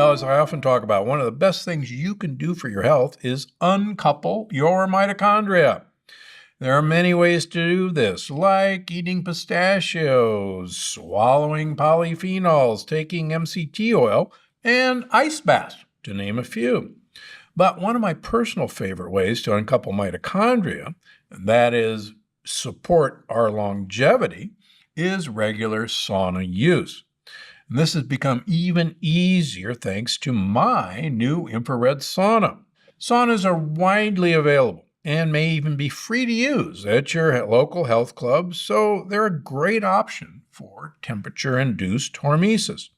Well, as I often talk about, one of the best things you can do for your health is uncouple your mitochondria. There are many ways to do this, like eating pistachios, swallowing polyphenols, taking MCT oil, and ice baths, to name a few. But one of my personal favorite ways to uncouple mitochondria, and that is support our longevity, is regular sauna use. And this has become even easier thanks to my new infrared sauna. Saunas are widely available and may even be free to use at your local health club, so they're a great option for temperature-induced hormesis.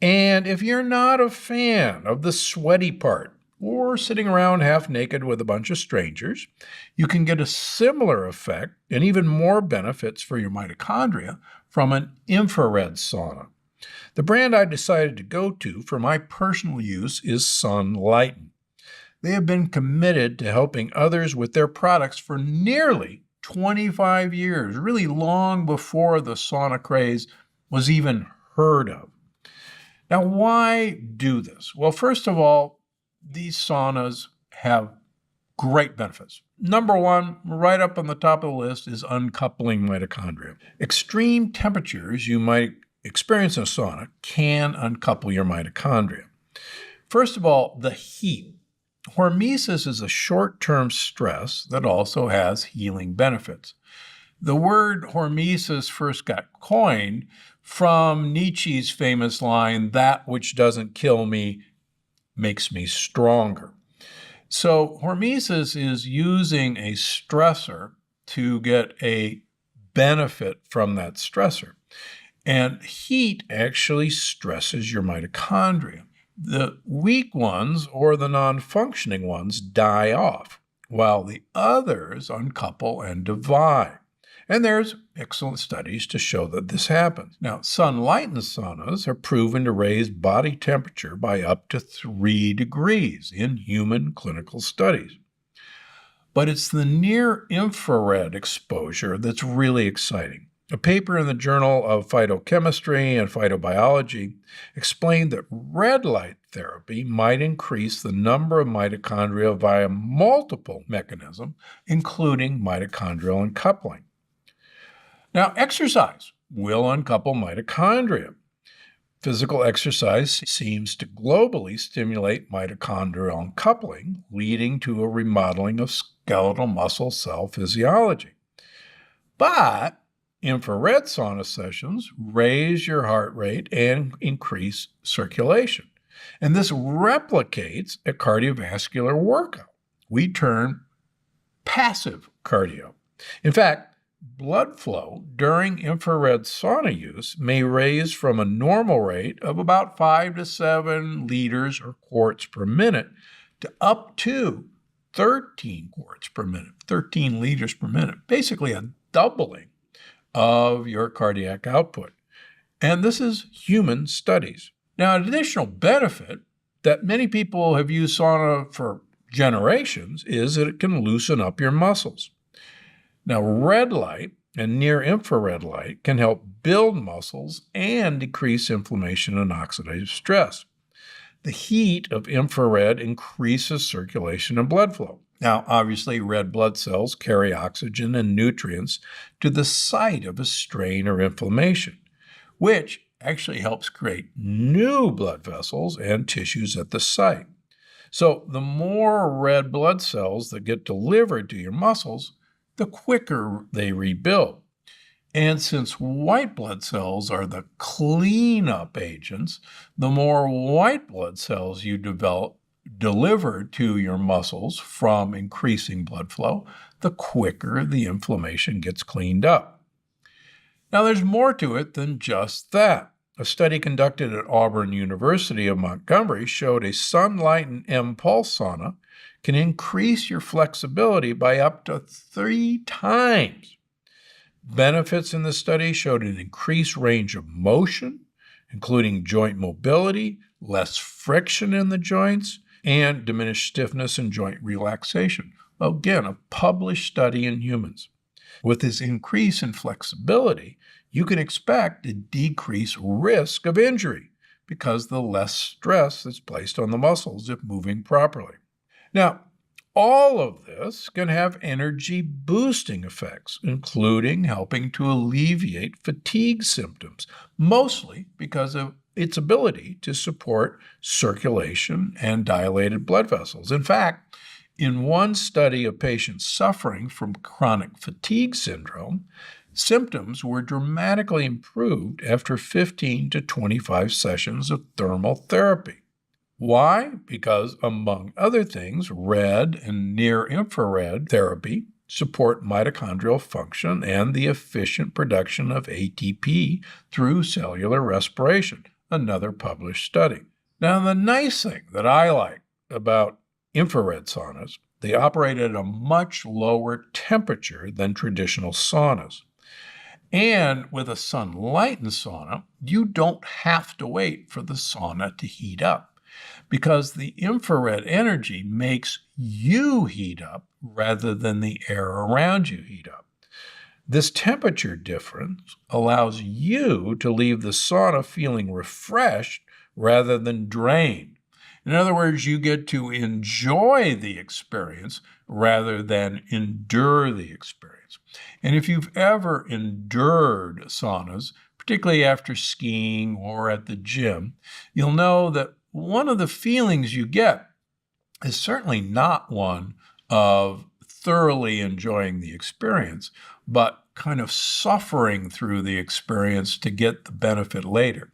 And if you're not a fan of the sweaty part, or sitting around half naked with a bunch of strangers, you can get a similar effect and even more benefits for your mitochondria from an infrared sauna. The brand I decided to go to for my personal use is Sunlighten. They have been committed to helping others with their products for nearly 25 years, really long before the sauna craze was even heard of. Now, why do this? Well, first of all, these saunas have great benefits. Number one, right up on the top of the list, is uncoupling mitochondria. Extreme temperatures you might experience in a sauna can uncouple your mitochondria. First of all, the heat. Hormesis is a short-term stress that also has healing benefits. The word hormesis first got coined from Nietzsche's famous line, "That which doesn't kill me makes me stronger." So hormesis is using a stressor to get a benefit from that stressor. And heat actually stresses your mitochondria. The weak ones or the non-functioning ones die off, while the others uncouple and divide. And there's excellent studies to show that this happens. Now, Sunlighten saunas are proven to raise body temperature by up to 3 degrees in human clinical studies. But it's the near-infrared exposure that's really exciting. A paper in the Journal of Phytochemistry and Phytobiology explained that red light therapy might increase the number of mitochondria via multiple mechanisms, including mitochondrial uncoupling. Now, exercise will uncouple mitochondria. Physical exercise seems to globally stimulate mitochondrial uncoupling, leading to a remodeling of skeletal muscle cell physiology. But infrared sauna sessions raise your heart rate and increase circulation. And this replicates a cardiovascular workout. We term passive cardio. In fact, blood flow during infrared sauna use may raise from a normal rate of about 5 to 7 liters or quarts per minute to up to 13 quarts per minute, 13 liters per minute, basically a doubling of your cardiac output. And this is human studies. Now, an additional benefit that many people have used sauna for generations is that it can loosen up your muscles. Now, red light and near-infrared light can help build muscles and decrease inflammation and oxidative stress. The heat of infrared increases circulation and blood flow. Now, obviously, red blood cells carry oxygen and nutrients to the site of a strain or inflammation, which actually helps create new blood vessels and tissues at the site. So the more red blood cells that get delivered to your muscles, the quicker they rebuild. And since white blood cells are the cleanup agents, the more white blood cells you deliver to your muscles from increasing blood flow, the quicker the inflammation gets cleaned up. Now, there's more to it than just that. A study conducted at Auburn University of Montgomery showed a Sunlighten M-Pulse sauna can increase your flexibility by up to 3 times. Benefits in the study showed an increased range of motion, including joint mobility, less friction in the joints, and diminished stiffness and joint relaxation. Well, again, a published study in humans. With this increase in flexibility, you can expect a decreased risk of injury because the less stress that's placed on the muscles if moving properly. Now, all of this can have energy-boosting effects, including helping to alleviate fatigue symptoms, mostly because of its ability to support circulation and dilated blood vessels. In fact, in one study of patients suffering from chronic fatigue syndrome, symptoms were dramatically improved after 15 to 25 sessions of thermal therapy. Why? Because, among other things, red and near-infrared therapy support mitochondrial function and the efficient production of ATP through cellular respiration, another published study. Now, the nice thing that I like about infrared saunas, they operate at a much lower temperature than traditional saunas. And with a sun-lightened sauna, you don't have to wait for the sauna to heat up, because the infrared energy makes you heat up rather than the air around you heat up. This temperature difference allows you to leave the sauna feeling refreshed rather than drained. In other words, you get to enjoy the experience rather than endure the experience. And if you've ever endured saunas, particularly after skiing or at the gym, you'll know that one of the feelings you get is certainly not one of thoroughly enjoying the experience, but kind of suffering through the experience to get the benefit later.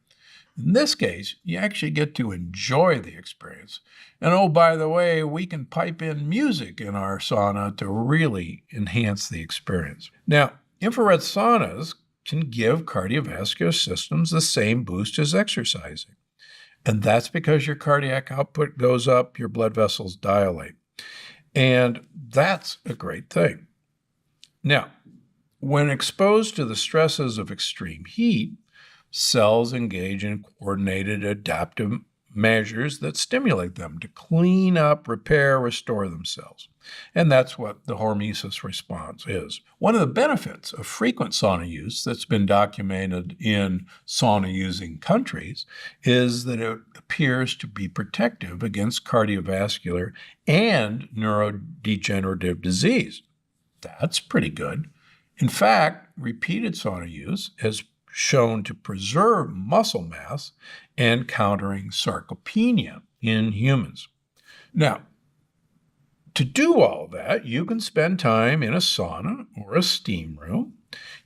In this case, you actually get to enjoy the experience. And oh, by the way, we can pipe in music in our sauna to really enhance the experience. Now, infrared saunas can give cardiovascular systems the same boost as exercising. And that's because your cardiac output goes up, your blood vessels dilate. And that's a great thing. Now, when exposed to the stresses of extreme heat, cells engage in coordinated adaptive measures that stimulate them to clean up, repair, restore themselves. And that's what the hormesis response is. One of the benefits of frequent sauna use that's been documented in sauna-using countries is that it appears to be protective against cardiovascular and neurodegenerative disease. That's pretty good. In fact, repeated sauna use has shown to preserve muscle mass and countering sarcopenia in humans. Now, to do all that, you can spend time in a sauna or a steam room.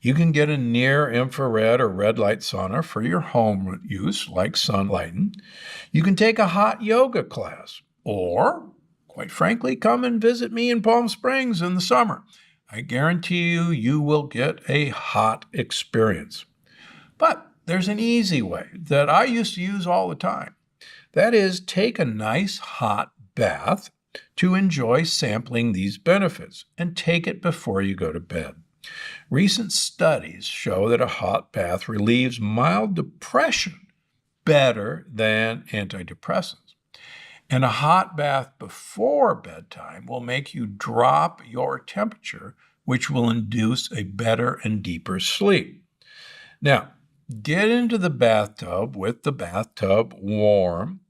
You can get a near-infrared or red light sauna for your home use, like sun-lightened. You can take a hot yoga class, or, quite frankly, come and visit me in Palm Springs in the summer. I guarantee you will get a hot experience. But there's an easy way that I used to use all the time. That is, take a nice hot bath to enjoy sampling these benefits, and take it before you go to bed. Recent studies show that a hot bath relieves mild depression better than antidepressants. And a hot bath before bedtime will make you drop your temperature, which will induce a better and deeper sleep. Now, get into the bathtub with the bathtub warm,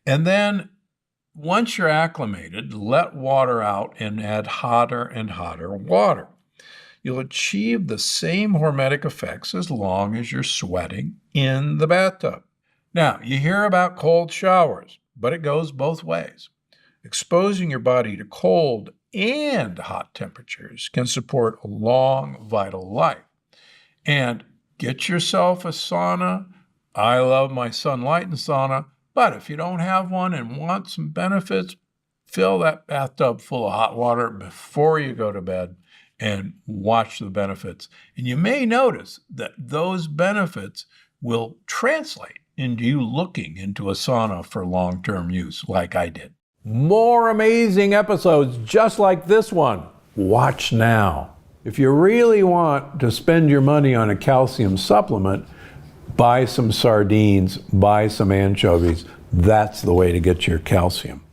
and then once you're acclimated, let water out and add hotter and hotter water. You'll achieve the same hormetic effects as long as you're sweating in the bathtub. Now, you hear about cold showers, but it goes both ways. Exposing your body to cold and hot temperatures can support a long, vital life. And get yourself a sauna. I love my sun-lightened sauna, but if you don't have one and want some benefits, fill that bathtub full of hot water before you go to bed and watch the benefits. And you may notice that those benefits will translate into you looking into a sauna for long-term use, like I did. More amazing episodes just like this one. Watch now. If you really want to spend your money on a calcium supplement, buy some sardines, buy some anchovies. That's the way to get your calcium.